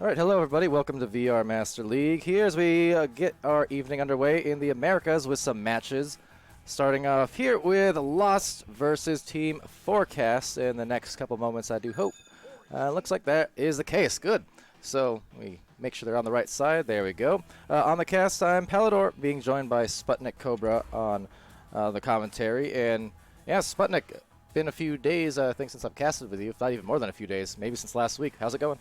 All right, hello everybody. Welcome to VR Master League. Here as we get our evening underway in the Americas with some matches. Starting off here with Lost versus Team Forrecast in the next couple moments, I do hope. Looks like that is the case. Good. So we make sure they're on the right side. There we go. On the cast, I'm Palidore, being joined by SputnikKobra on the commentary. And yeah, Sputnik, been a few days, I think, since I've casted with you. If not even more than a few days, maybe since last week. How's it going?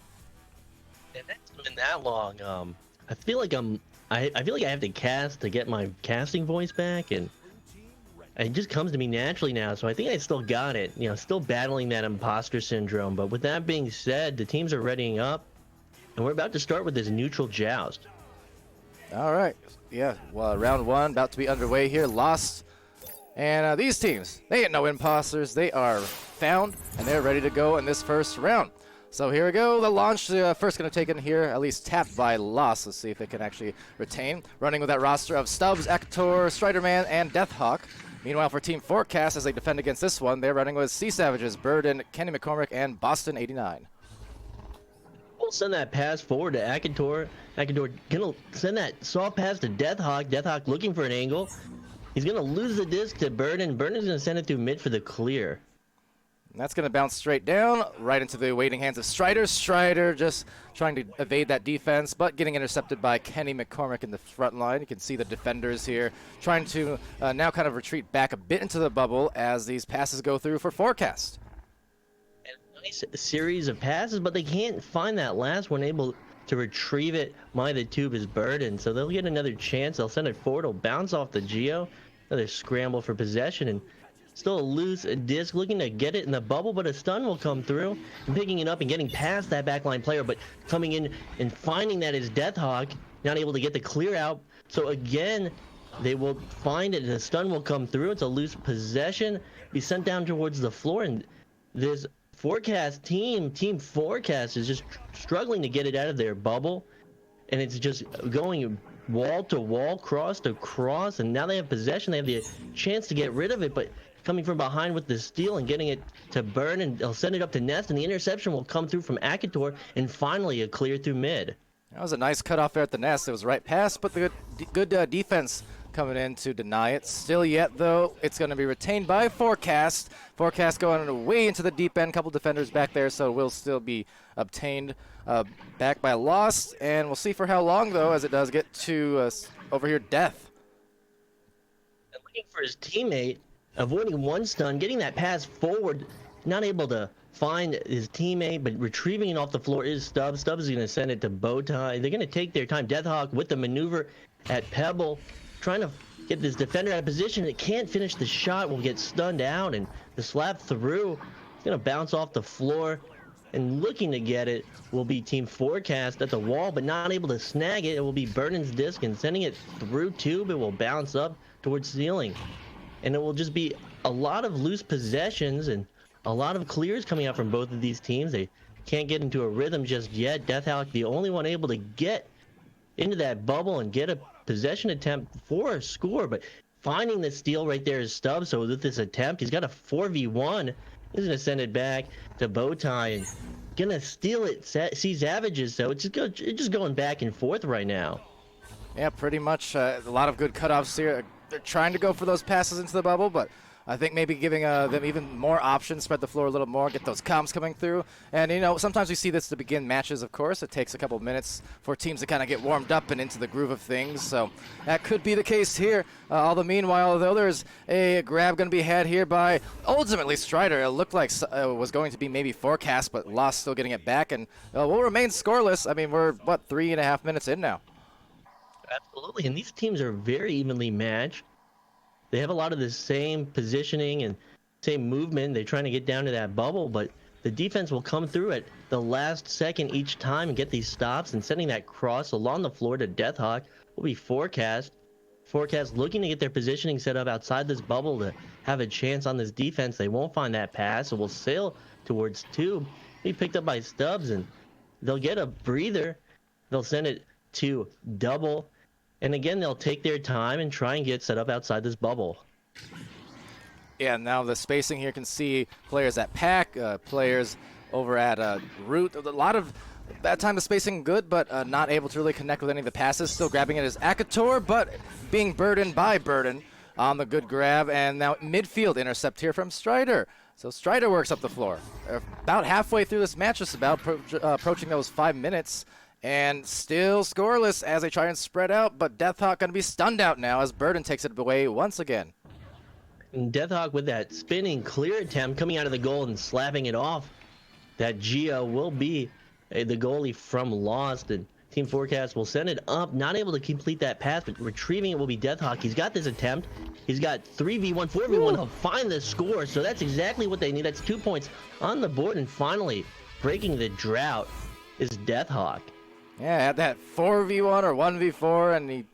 It hasn't been that long. I feel like I feel like I have to cast to get my casting voice back, and it just comes to me naturally now. So I think I still got it. You know, still battling that imposter syndrome. But with that being said, the teams are readying up, and we're about to start with this neutral joust. All right. Yeah. Well, round one about to be underway here. Lost. And these teams, they ain't no imposters. They are found, and they're ready to go in this first round. So here we go, the launch first going to take in here, at least tapped by Lost. Let's see if they can actually retain. Running with that roster of Stubbs, Ekator, Striderman, and Deathhawk. Meanwhile, for Team Forrecast, as they defend against this one, they're running with Sea Savages, Burden, Kenny McCormick, and Boston 89. We'll send that pass forward to Ekator. Ekator going to send that soft pass to Deathhawk. Deathhawk looking for an angle. He's going to lose the disc to Burden. Burden's going to send it through mid for the clear. And that's going to bounce straight down, right into the waiting hands of Strider. Strider just trying to evade that defense, but getting intercepted by Kenny McCormick in the front line. You can see the defenders here trying to now kind of retreat back a bit into the bubble as these passes go through for Forrecast. A nice series of passes, but they can't find that last one able to retrieve it. The tube is Burden, so they'll get another chance. They'll send it forward. It'll bounce off the Geo. Another scramble for possession, and still a loose disc, looking to get it in the bubble, but a stun will come through and picking it up and getting past that backline player, but coming in and finding that is Deathhawk, not able to get the clear out. So again, they will find it and a stun will come through. It's a loose possession, be sent down towards the floor, and this Forrecast Team Forrecast is just struggling to get it out of their bubble, and it's just going wall to wall, cross to cross, and now they have possession. They have the chance to get rid of it, but coming from behind with the steal and getting it to Burn, and they'll send it up to Nest, and the interception will come through from Ekator, and finally a clear through mid. That was a nice cutoff there at the Nest. It was right past, but the good defense coming in to deny it. Still yet, though, it's going to be retained by Forrecast. Forrecast going way into the deep end. Couple defenders back there, so it will still be obtained back by Lost. And we'll see for how long, though, as it does get to over here, Death. And looking for his teammate, avoiding one stun, getting that pass forward, not able to find his teammate, but retrieving it off the floor is Stubbs. Stubbs is going to send it to Bowtie. They're going to take their time. Deathhawk with the maneuver at Pebble, trying to get this defender out of position. It can't finish the shot, will get stunned out, and the slap through. It's going to bounce off the floor, and looking to get it will be Team Forrecast at the wall, but not able to snag it. It will be Burden's disc, and sending it through tube, it will bounce up towards ceiling. And it will just be a lot of loose possessions and a lot of clears coming out from both of these teams. They can't get into a rhythm just yet. Deathhawk, the only one able to get into that bubble and get a possession attempt for a score, but finding the steal right there is Stubbs. So with this attempt, he's got a 4v1. He's going to send it back to Bowtie and going to steal it. See Savages, so it's just going back and forth right now. Yeah, pretty much a lot of good cutoffs here. They're trying to go for those passes into the bubble, but I think maybe giving them even more options, spread the floor a little more, get those comms coming through. And, you know, sometimes we see this to begin matches, of course. It takes a couple of minutes for teams to kind of get warmed up and into the groove of things. So that could be the case here. All the meanwhile, though, there's a grab going to be had here by ultimately Strider. It looked like was going to be maybe Forrecast, but Lost still getting it back. And we'll remain scoreless. I mean, we're, what, 3.5 minutes in now? Absolutely, and these teams are very evenly matched. They have a lot of the same positioning and same movement. They're trying to get down to that bubble, but the defense will come through at the last second each time and get these stops, and sending that cross along the floor to Deathhawk will be Forrecast. Forrecast looking to get their positioning set up outside this bubble to have a chance on this defense. They won't find that pass, so will sail towards tube. Be picked up by Stubbs, and they'll get a breather. They'll send it to double. And again, they'll take their time and try and get set up outside this bubble. Yeah, now the spacing here can see players at Pack, players over at Root. A lot of That time of spacing good, but not able to really connect with any of the passes. Still grabbing it as Akator, but being burdened by Burden on the good grab. And now midfield intercept here from Strider. So Strider works up the floor. About halfway through this match, just about approaching those 5 minutes. And still scoreless as they try and spread out, but Deathhawk going to be stunned out now as Burden takes it away once again. And Deathhawk with that spinning clear attempt coming out of the goal and slapping it off. That Geo will be the goalie from Lost, and Team Forrecast will send it up, not able to complete that pass, but retrieving it will be Deathhawk. He's got this attempt. He's got 3v1, 4v1. He'll find the score, so that's exactly what they need. That's 2 points on the board, and finally, breaking the drought is Deathhawk. Yeah, had that 4v1 or 1v4, and he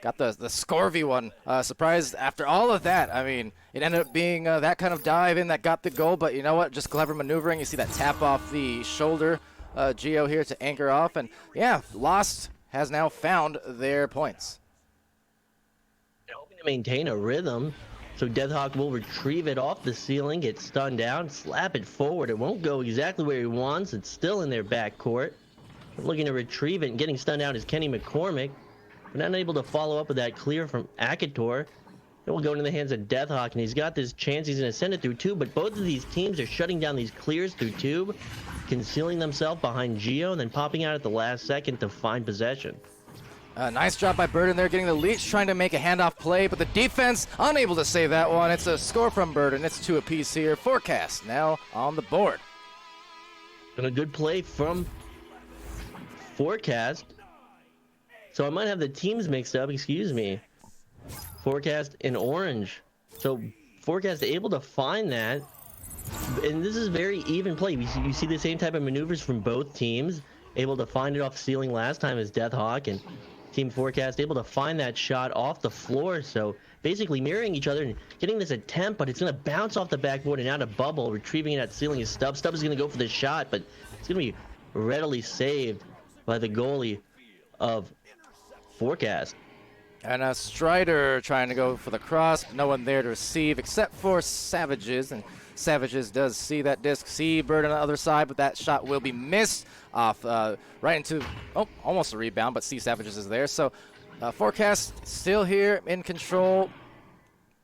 got the score v1. Surprised after all of that. I mean, it ended up being that kind of dive in that got the goal, but you know what? Just clever maneuvering. You see that tap off the shoulder, Geo here to anchor off, and yeah, Lost has now found their points. They're hoping to maintain a rhythm, so Deathhawk will retrieve it off the ceiling, get stunned down, slap it forward. It won't go exactly where he wants. It's still in their backcourt. Looking to retrieve it and getting stunned out is Kenny McCormick, but not able to follow up with that clear from Akator. It will go into the hands of Deathhawk, and he's got this chance. He's going to send it through tube, but both of these teams are shutting down these clears through tube, concealing themselves behind Geo, and then popping out at the last second to find possession. Nice job by Burden there, getting the leech, trying to make a handoff play, but the defense unable to save that one. It's a score from Burden. It's 2 apiece here. Forecast now on the board. And a good play from Forecast. So I might have the teams mixed up, excuse me. Forecast in orange. So Forecast able to find that. And this is very even play. You see the same type of maneuvers from both teams. Able to find it off ceiling last time as Deathhawk, and Team Forecast able to find that shot off the floor. So basically mirroring each other and getting this attempt, but it's going to bounce off the backboard and out of bubble. Retrieving it at ceiling is Stubbs. Stubbs is going to go for the shot, but it's going to be readily saved by the goalie of Forecast. And Strider trying to go for the cross. No one there to receive except for Savages. And Savages does see that disc, see Bird on the other side, but that shot will be missed off right into, almost a rebound, but see Savages is there. So Forecast still here in control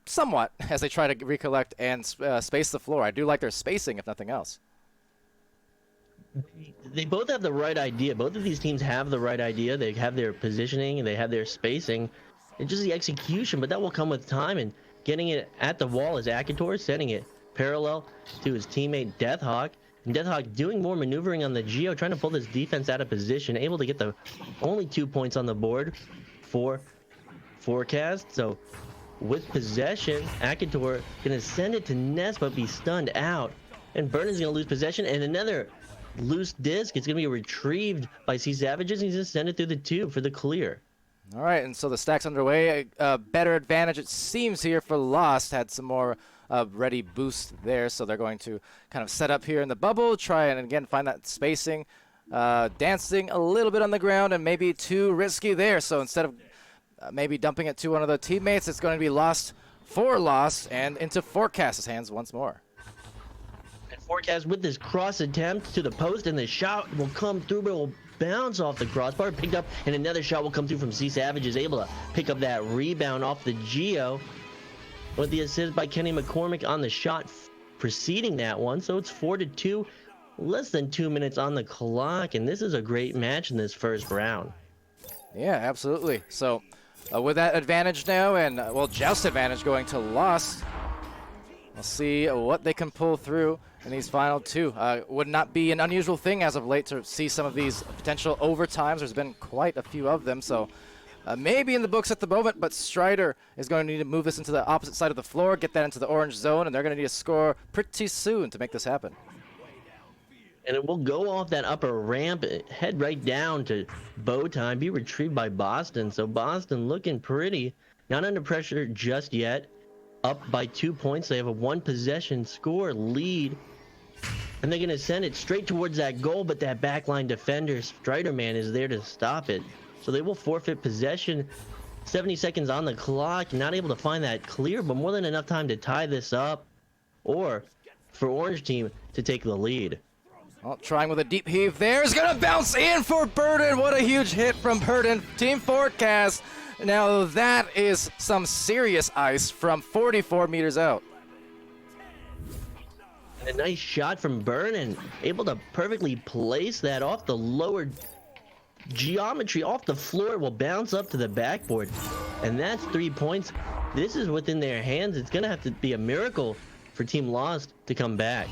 somewhat as they try to recollect and space the floor. I do like their spacing, if nothing else. They both have the right idea. Both of these teams have the right idea. They have their positioning and they have their spacing. It's just the execution, but that will come with time. And getting it at the wall is Akator, sending it parallel to his teammate Deathhawk. And Deathhawk doing more maneuvering on the Geo, trying to pull this defense out of position, able to get the only 2 points on the board for Forecast. So with possession, Akator gonna send it to Ness but be stunned out. And Burnen's gonna lose possession, and another loose disc. It's going to be retrieved by C Savages. He's going to send it through the tube for the clear. All right, and so the stack's underway. A better advantage, it seems, here for Lost. Had some more ready boost there, so they're going to kind of set up here in the bubble, try and, again, find that spacing. Dancing a little bit on the ground and maybe too risky there, so instead of maybe dumping it to one of the teammates, it's going to be Lost for Lost and into Forecast's hands once more. Forecast with this cross attempt to the post, and the shot will come through, but it will bounce off the crossbar, picked up, and another shot will come through from C Savages, able to pick up that rebound off the Geo with the assist by Kenny McCormick on the shot preceding that one. So it's 4-2, less than 2 minutes on the clock, and this is a great match in this first round. Yeah, absolutely. So with that advantage now, and joust advantage going to Lost, we'll see what they can pull through in these final 2. Would not be an unusual thing as of late to see some of these potential overtimes. There's been quite a few of them, so maybe in the books at the moment, but Strider is going to need to move this into the opposite side of the floor, get that into the orange zone, and they're going to need to score pretty soon to make this happen. And it will go off that upper ramp, head right down to bow time, be retrieved by Boston. So Boston looking pretty, not under pressure just yet. Up by 2 points. They have a 1 possession score lead. And they're going to send it straight towards that goal, but that backline defender, Striderman, is there to stop it. So they will forfeit possession. 70 seconds on the clock. Not able to find that clear, but more than enough time to tie this up or for Orange Team to take the lead. Well, trying with a deep heave there is going to bounce in for Burden. What a huge hit from Burden. Team Forrecast. Now that is some serious ice from 44 meters out. And a nice shot from Burden, able to perfectly place that off the lower geometry, off the floor. It will bounce up to the backboard. And that's 3 points. This is within their hands. It's going to have to be a miracle for Team Lost to come back.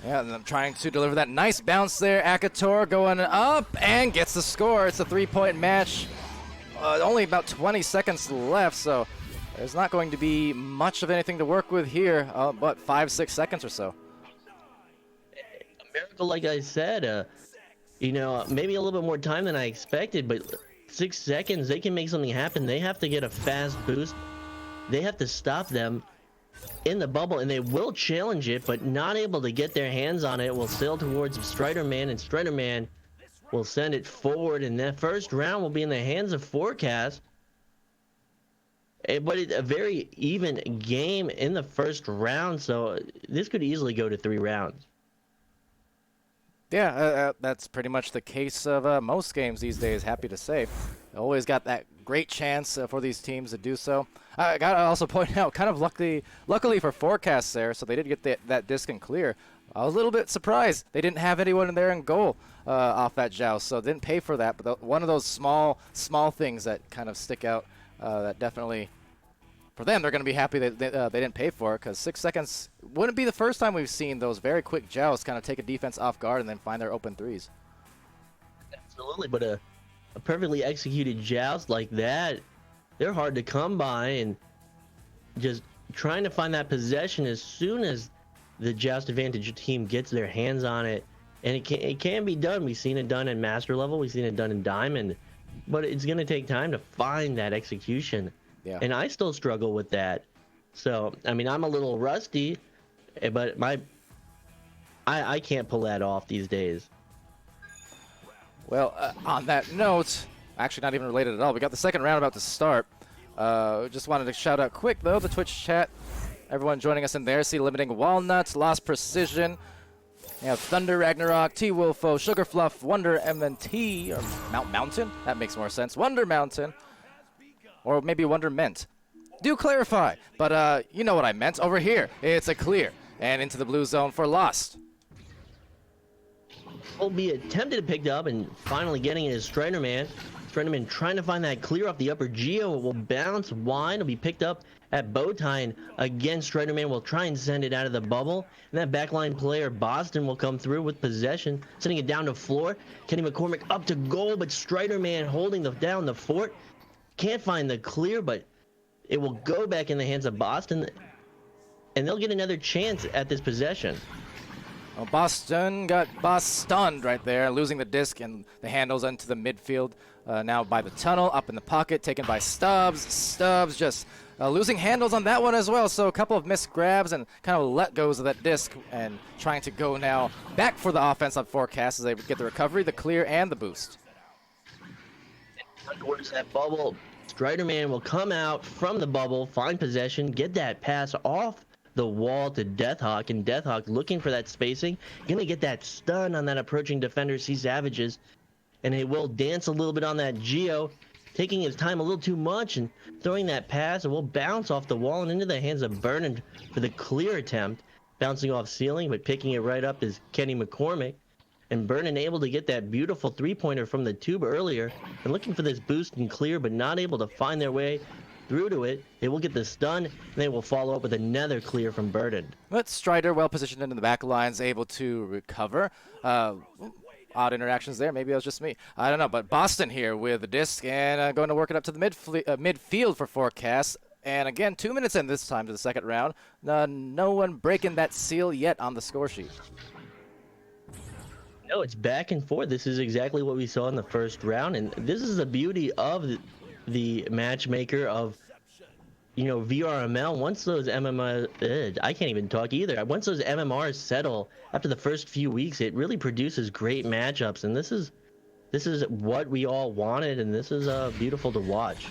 Yeah, and I'm trying to deliver that nice bounce there. Akator going up and gets the score. It's a 3-point match. Only about 20 seconds left, so there's not going to be much of anything to work with here, but 5-6 seconds or so. A miracle, like I said. You know, maybe a little bit more time than I expected, but 6 seconds, they can make something happen. They have to get a fast boost. They have to stop them in the bubble, and they will challenge it, but not able to get their hands on it. Will sail towards Striderman, and Striderman will send it forward, and that first round will be in the hands of Forrecast. But it's a very even game in the first round, so this could easily go to 3 rounds. Yeah, that's pretty much the case of most games these days, happy to say. Always got that great chance for these teams to do so. I got to also point out, kind of luckily for Forrecast there, so they did get that disc and clear. I was a little bit surprised they didn't have anyone in there in goal off that joust, so didn't pay for that. But one of those small things that kind of stick out that definitely, for them, they're going to be happy that they didn't pay for it, because 6 seconds wouldn't be the first time we've seen those very quick jousts kind of take a defense off guard and then find their open threes. Absolutely, but a perfectly executed joust like that, they're hard to come by, and just trying to find that possession as soon as the joust advantage team gets their hands on it. And it can be done. We've seen it done in master level, we've seen it done in diamond, but it's going to take time to find that execution. Yeah. And I still struggle with that. So I mean, I'm a little rusty, but I can't pull that off these days. Well, on that note, actually not even related at all, we got the second round about to start. Just wanted to shout out quick, though, the Twitch chat. Everyone joining us in there. See Limiting Walnuts, Lost Precision. We have Thunder Ragnarok, T-Wolfo, Sugar Fluff, Wonder MNT, or Mount Mountain. That makes more sense. Wonder Mountain. Or maybe Wonder Mint. Do clarify, but you know what I meant. Over here, it's a clear. And into the blue zone for Lost. Will be attempted to pick up, and finally getting it is Striderman. Striderman trying to find that clear off the upper geo. It will bounce wide. It'll be picked up at Bowtie. And again, Striderman will try and send it out of the bubble. And that backline player, Boston, will come through with possession, sending it down to floor. Kenny McCormick up to goal, but Striderman holding down the fort. Can't find the clear, but it will go back in the hands of Boston, and they'll get another chance at this possession. Well, Boston got stunned right there, losing the disc and the handles into the midfield. Now by the tunnel, up in the pocket, taken by Stubbs. Stubbs just losing handles on that one as well. So a couple of missed grabs and kind of let goes of that disc, and trying to go now back for the offense on Forrecast as they get the recovery, the clear, and the boost. Towards that bubble, Striderman will come out from the bubble, find possession, get that pass off the wall to Deathhawk, and Deathhawk looking for that spacing, gonna get that stun on that approaching defender, C Savages, and he will dance a little bit on that geo, taking his time a little too much, and throwing that pass. It will bounce off the wall and into the hands of Vernon for the clear attempt, bouncing off ceiling, but picking it right up is Kenny McCormick. And Vernon able to get that beautiful three-pointer from the tube earlier, and looking for this boost and clear, but not able to find their way through to it. They will get the stun, and they will follow up with another clear from Burden. But Strider, well positioned into the back lines, able to recover. Odd interactions there. Maybe it was just me. I don't know. But Boston here with the disc and going to work it up to the midfield for Forrecast. And again, 2 minutes in this time to the second round. No one breaking that seal yet on the score sheet. No, it's back and forth. This is exactly what we saw in the first round, and this is the beauty of the matchmaker of, you know, VRML. Once those MMR, I can't even talk either. Once those MMRs settle after the first few weeks, it really produces great matchups, and this is what we all wanted, and this is beautiful to watch.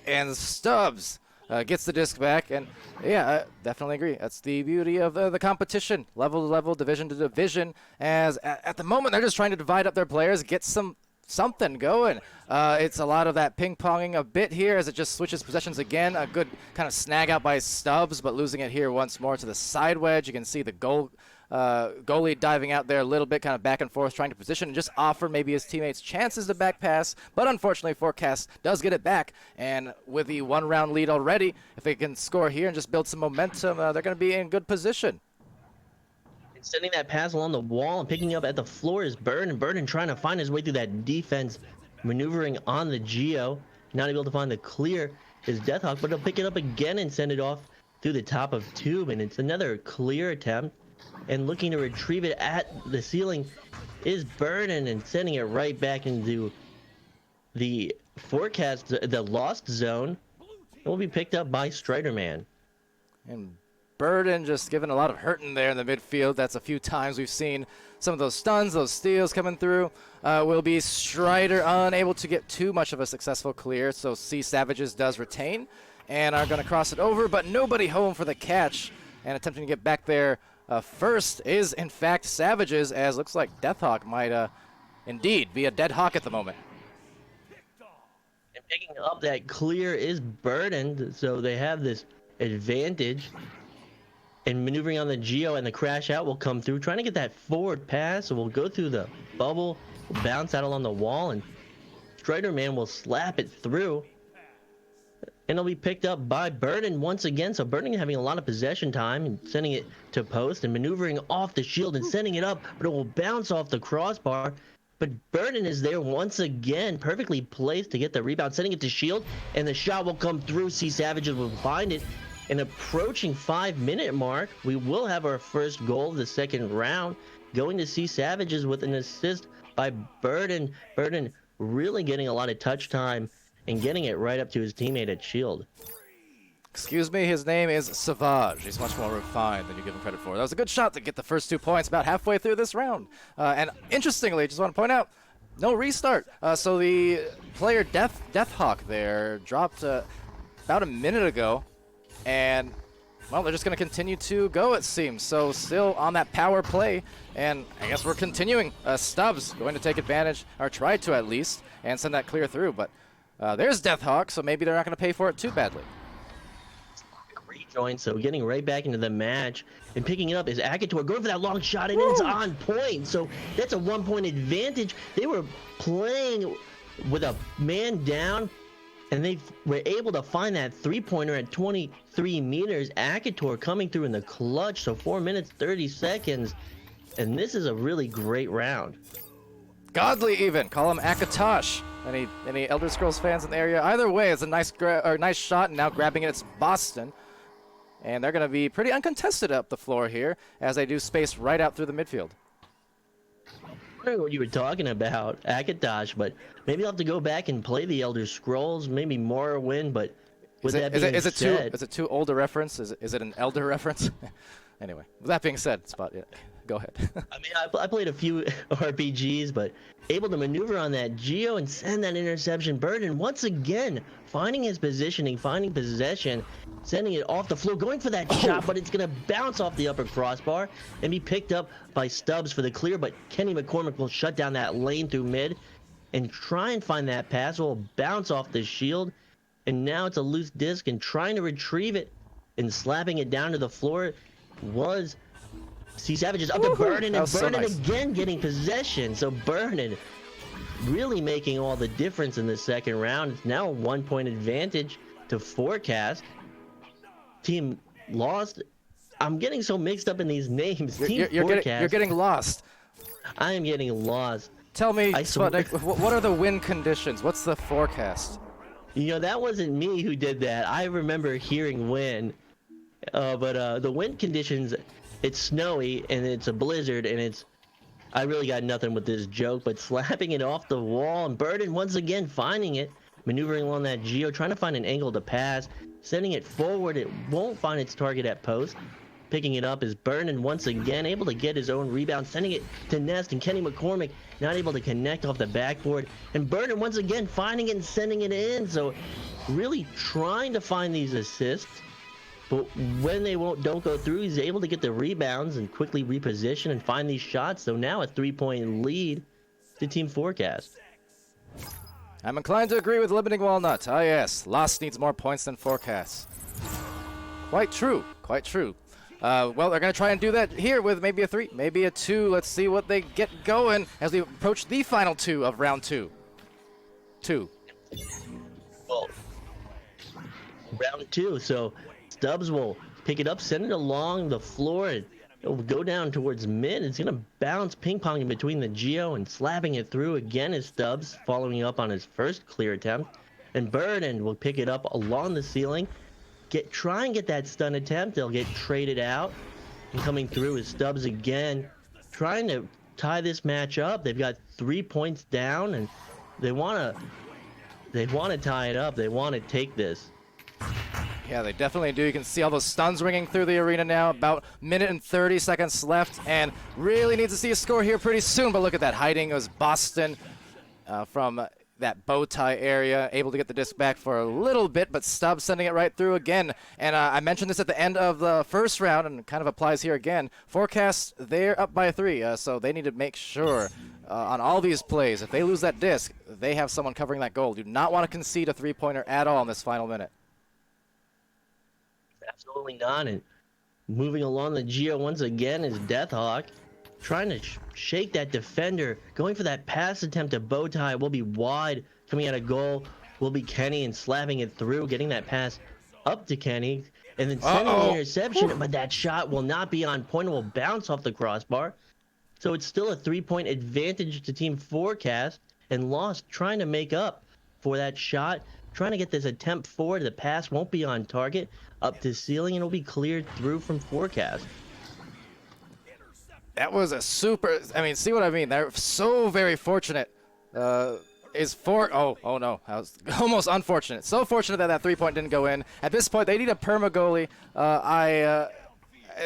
And Stubbs gets the disc back, and yeah, I definitely agree. That's the beauty of the competition, level to level, division to division. As at the moment, they're just trying to divide up their players, get something going. It's a lot of that ping-ponging a bit here as it just switches possessions again. A good kind of snag out by Stubbs, but losing it here once more to the side wedge. You can see the goalie diving out there a little bit, kind of back and forth, trying to position and just offer maybe his teammates chances to back pass. But unfortunately, Forrecast does get it back. And with the one-round lead already, if they can score here and just build some momentum, they're going to be in good position. Sending that pass along the wall and picking up at the floor is Burden. Burden trying to find his way through that defense, maneuvering on the Geo. Not able to find the clear is Deathhawk, but he'll pick it up again and send it off through the top of tube. And it's another clear attempt. And looking to retrieve it at the ceiling is Burden and sending it right back into the Forecast, the lost zone. It will be picked up by Striderman. And Burden just giving a lot of hurting there in the midfield. That's a few times we've seen some of those stuns, those steals coming through. Will be Strider unable to get too much of a successful clear, so Sea Savages does retain and are going to cross it over, but nobody home for the catch. And attempting to get back there first is, in fact, Savages, as looks like Deathhawk might indeed be a dead hawk at the moment. And picking up that clear is Burden, so they have this advantage. And maneuvering on the Geo, and the crash out will come through, trying to get that forward pass. So we'll go through the bubble, bounce out along the wall, and Striderman will slap it through. And it'll be picked up by Burden once again. So Burden having a lot of possession time and sending it to post and maneuvering off the shield and sending it up, but it will bounce off the crossbar. But Burden is there once again, perfectly placed to get the rebound, sending it to shield, and the shot will come through. Sea Savages will find it. And approaching 5-minute mark, we will have our first goal of the second round, going to Sea Savages with an assist by Burden. Burden really getting a lot of touch time and getting it right up to his teammate at shield. Excuse me, his name is Savage. He's much more refined than you give him credit for. That was a good shot to get the first 2 points about halfway through this round. And interestingly, just want to point out, no restart. So the player Deathhawk there dropped about a minute ago. And, well, they're just going to continue to go, it seems. So still on that power play. And I guess we're continuing. Stubbs going to take advantage, or try to at least, and send that clear through. But there's Deathhawk, so maybe they're not going to pay for it too badly. Rejoin, so getting right back into the match. And picking it up is Akator going for that long shot, and it's on point. So that's a 1-point advantage. They were playing with a man down, and they were able to find that three-pointer at 23 meters. Akator coming through in the clutch, so 4 minutes, 30 seconds. And this is a really great round. Godly even. Call him Akatosh. Any Elder Scrolls fans in the area? Either way, it's a nice shot, and now grabbing it, it's Boston. And they're going to be pretty uncontested up the floor here as they do space right out through the midfield. I don't know what you were talking about, Akatosh, but maybe I'll have to go back and play the Elder Scrolls, maybe Morrowind, but with that being said... Is it too old a reference? Is it an Elder reference? Anyway, with that being said, Spot, yeah, go ahead. I mean, I played a few RPGs, but able to maneuver on that Geo and send that interception. Burden once again finding his positioning, finding possession, sending it off the floor, going for that shot, but it's going to bounce off the upper crossbar and be picked up by Stubbs for the clear, but Kenny McCormick will shut down that lane through mid and try and find that pass. It will bounce off the shield, and now it's a loose disc, and trying to retrieve it and slapping it down to the floor was Sea Savages up to Burden, and Burden again getting possession. So Burden really making all the difference in the second round. It's now a 1-point advantage to Forecast. Team lost. I'm getting so mixed up in these names. You're getting lost. I am getting lost. Tell me, what are the win conditions? What's the forecast? You know, that wasn't me who did that. I remember hearing win. But the wind conditions, it's snowy and it's a blizzard, and I really got nothing with this joke, but slapping it off the wall, and Burden once again finding it, maneuvering along that Geo, trying to find an angle to pass, sending it forward. It won't find its target at post, picking it up is Burnin once again able to get his own rebound, sending it to Nest, and Kenny McCormick not able to connect off the backboard. And Burnin once again finding it and sending it in. So really trying to find these assists. But when they don't go through, he's able to get the rebounds and quickly reposition and find these shots. So now a 3-point lead to Team Forrecast. I'm inclined to agree with Limiting Walnut. Ah, yes, Lost needs more points than Forecast. Quite true, quite true. Well, they're going to try and do that here with maybe a 3, maybe a 2. Let's see what they get going as we approach the final 2 of round 2. Well, round 2, so Stubbs will pick it up, send it along the floor, and it will go down towards mid. It's going to bounce ping-ponging between the Geo and slapping it through again as Stubbs following up on his first clear attempt. And Burden will pick it up along the ceiling, try and get that stun attempt. They'll get traded out. And coming through is Stubbs again, trying to tie this match up. They've got 3 points down, and they want to tie it up. They want to take this. Yeah, they definitely do. You can see all those stuns ringing through the arena now. About minute and 30 seconds left, and really needs to see a score here pretty soon. But look at that hiding. It was Boston from that bow tie area, able to get the disc back for a little bit, but Stubbs sending it right through again. And I mentioned this at the end of the first round, and it kind of applies here again. Forecast, they're up by 3, so they need to make sure on all these plays, if they lose that disc, they have someone covering that goal. Do not want to concede a 3-pointer at all in this final minute. Absolutely not. And moving along the Geo once again is Deathhawk, trying to shake that defender, going for that pass attempt to Bowtie. Will be wide, coming out of goal will be Kenny, and slapping it through, getting that pass up to Kenny, and then sending the interception. But that shot will not be on point. It will bounce off the crossbar. So it's still a 3-point advantage to Team Forecast, and Lost trying to make up for that shot, trying to get this attempt forward. The pass won't be on target, up to ceiling, and it'll be cleared through from Forecast. That was a super, I mean, see what I mean? They're so very fortunate. Oh no, that was almost unfortunate. So fortunate that that 3-point didn't go in. At this point, they need a perma goalie.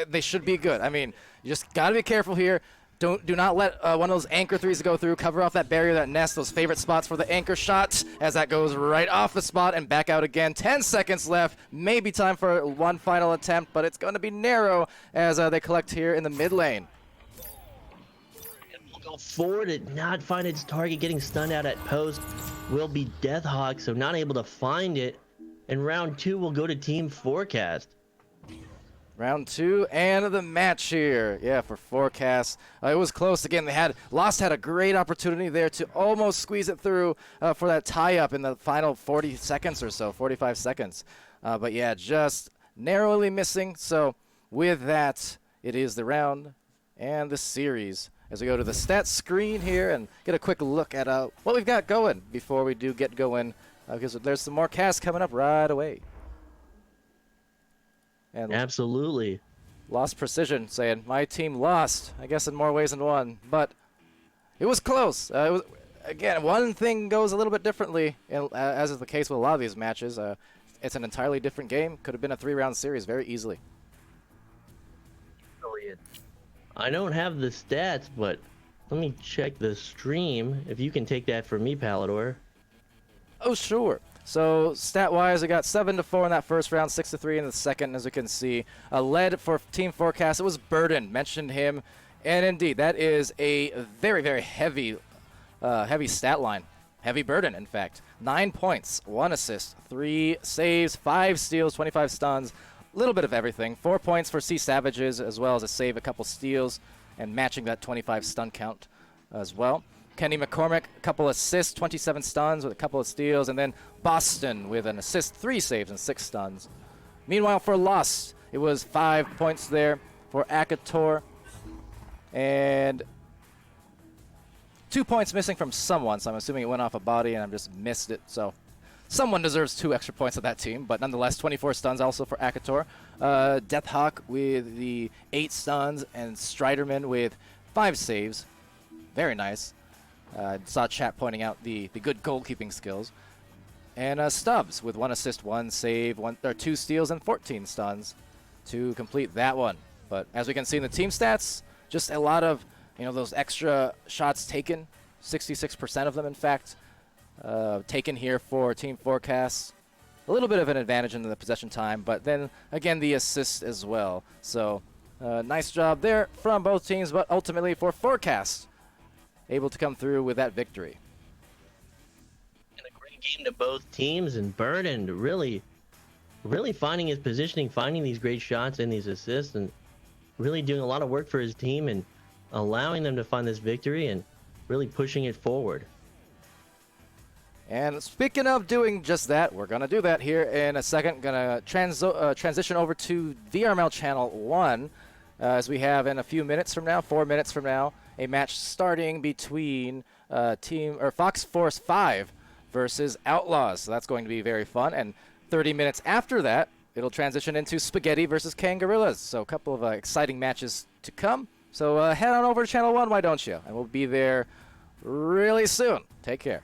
They should be good. I mean, you just got to be careful here. Do not let one of those anchor threes go through. Cover off that barrier, that nest, those favorite spots for the anchor shot, as that goes right off the spot and back out again. 10 seconds left. Maybe time for one final attempt, but it's going to be narrow as they collect here in the mid lane. Go forward and not find its target, getting stunned out at post will be Deathhawk, so not able to find it. And round 2 will go to Team Forecast. Round 2 and the match here. Yeah, for Forecast. It was close again. Lost had a great opportunity there to almost squeeze it through for that tie-up in the final 40 seconds or so, 45 seconds. But yeah, just narrowly missing. So with that, it is the round and the series. As we go to the stats screen here and get a quick look at what we've got going before we do get going, because there's some more casts coming up right away. And absolutely. Lost Precision saying, my team lost, I guess in more ways than one, but it was close. It was, again, one thing goes a little bit differently, as is the case with a lot of these matches. It's an entirely different game. Could have been a 3-round series very easily. I don't have the stats, but let me check the stream. If you can take that for me, Palidore. Oh, sure. So stat-wise, we got 7-4 in that first round, 6-3 in the second, as you can see. Led for Team Forecast, it was Burden, mentioned him. And indeed, that is a very, very heavy stat line. Heavy burden, in fact. 9 points, 1 assist, 3 saves, 5 steals, 25 stuns. A little bit of everything. 4 points for Sea Savages, as well as a save, a couple steals, and matching that 25 stun count as well. Kenny McCormick, a couple assists, 27 stuns with a couple of steals, and then Boston with an assist, 3 saves, and 6 stuns. Meanwhile, for Lost, it was 5 points there for Akator, and 2 points missing from someone, so I'm assuming it went off a body, and I just missed it, so someone deserves 2 extra points of that team, but nonetheless, 24 stuns also for Akator. Deathhawk with the 8 stuns, and Striderman with 5 saves. Very nice. Saw chat pointing out the good goalkeeping skills. And Stubbs with 1 assist, 1 save, 2 steals, and 14 stuns to complete that one. But as we can see in the team stats, just a lot of, those extra shots taken, 66% of them, in fact, taken here for Team Forrecast. A little bit of an advantage in the possession time, but then, again, the assists as well. So, nice job there from both teams, but ultimately for Forrecast, able to come through with that victory. And a great game to both teams, and Burden really finding his positioning, finding these great shots and these assists, and really doing a lot of work for his team and allowing them to find this victory and really pushing it forward. And speaking of doing just that, we're going to do that here in a second. Going to transition over to VRML Channel 1 as we have in a few minutes from now, 4 minutes from now, a match starting between Fox Force 5 versus Outlaws. So that's going to be very fun. And 30 minutes after that, it'll transition into Spaghetti versus Kangarillas. So a couple of exciting matches to come. So head on over to Channel 1, why don't you? And we'll be there really soon. Take care.